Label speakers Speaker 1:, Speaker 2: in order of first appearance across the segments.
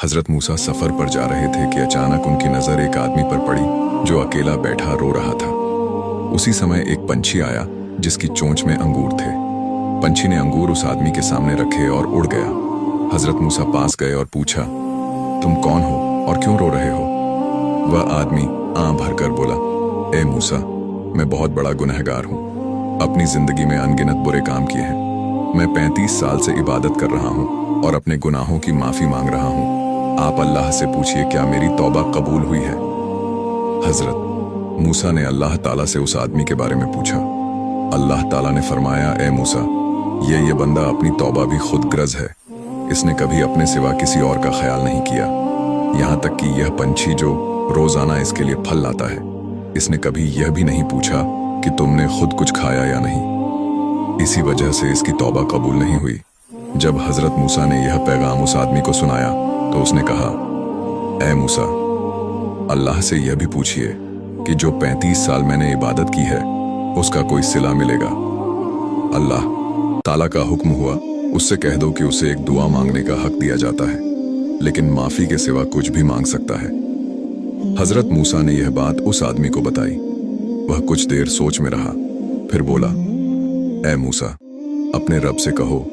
Speaker 1: हजरत मूसा सफर पर जा रहे थे कि अचानक उनकी नजर एक आदमी पर पड़ी जो अकेला बैठा रो रहा था। उसी समय एक पंछी आया जिसकी चोंच में अंगूर थे। पंछी ने अंगूर उस आदमी के सामने रखे और उड़ गया। हजरत मूसा पास गए और पूछा, तुम कौन हो और क्यों रो रहे हो? वह आदमी आं भरकर बोला, ए मूसा, मैं बहुत बड़ा गुनहगार हूँ। अपनी जिंदगी में अनगिनत बुरे काम किए हैं। मैं 35 साल से इबादत कर रहा हूँ और अपने गुनाहों की माफी मांग रहा हूँ। आप अल्लाह से पूछिए क्या मेरी तौबा कबूल हुई है। हजरत मूसा ने अल्लाह ताला से उस आदमी के बारे में पूछा। अल्लाह ताला ने फरमाया, ए मूसा, ये बंदा अपनी तौबा भी खुद गर्ज है। इसने कभी अपने सिवा किसी और का ख्याल नहीं किया। यहाँ तक कि यह पंछी जो रोजाना इसके लिए फल लाता है, इसने कभी यह भी नहीं पूछा कि तुमने खुद कुछ खाया या नहीं। इसी वजह से इसकी तौबा कबूल नहीं हुई। जब हजरत मूसा ने यह पैगाम उस आदमी को सुनाया तो उसने कहा, ए मूसा, अल्लाह से यह भी पूछिए कि जो 35 साल मैंने इबादत की है उसका कोई सिला मिलेगा। अल्लाह ताला का हुक्म हुआ, उससे कह दो कि उसे एक दुआ मांगने का हक दिया जाता है, लेकिन माफी के सिवा कुछ भी मांग सकता है। हजरत मूसा ने यह बात उस आदमी को बताई। वह कुछ देर सोच में रहा, फिर बोला, ए मूसा, अपने रब से कहो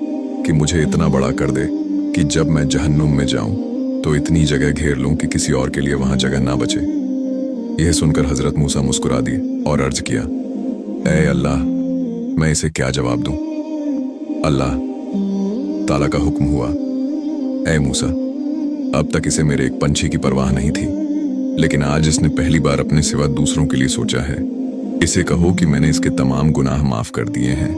Speaker 1: कि मुझे इतना बड़ा कर दे कि जब मैं जहन्नुम में जाऊं तो इतनी जगह घेर लूं कि किसी और के लिए वहां जगह ना बचे। यह सुनकर हजरत मूसा मुस्कुरा दिए और अर्ज किया, ए अल्लाह, मैं इसे क्या जवाब दूं? अल्लाह ताला का हुक्म हुआ, ए मूसा, अब तक इसे मेरे एक पंछी की परवाह नहीं थी, लेकिन आज इसने पहली बार अपने सिवा दूसरों के लिए सोचा है। इसे कहो कि मैंने इसके तमाम गुनाह माफ कर दिए हैं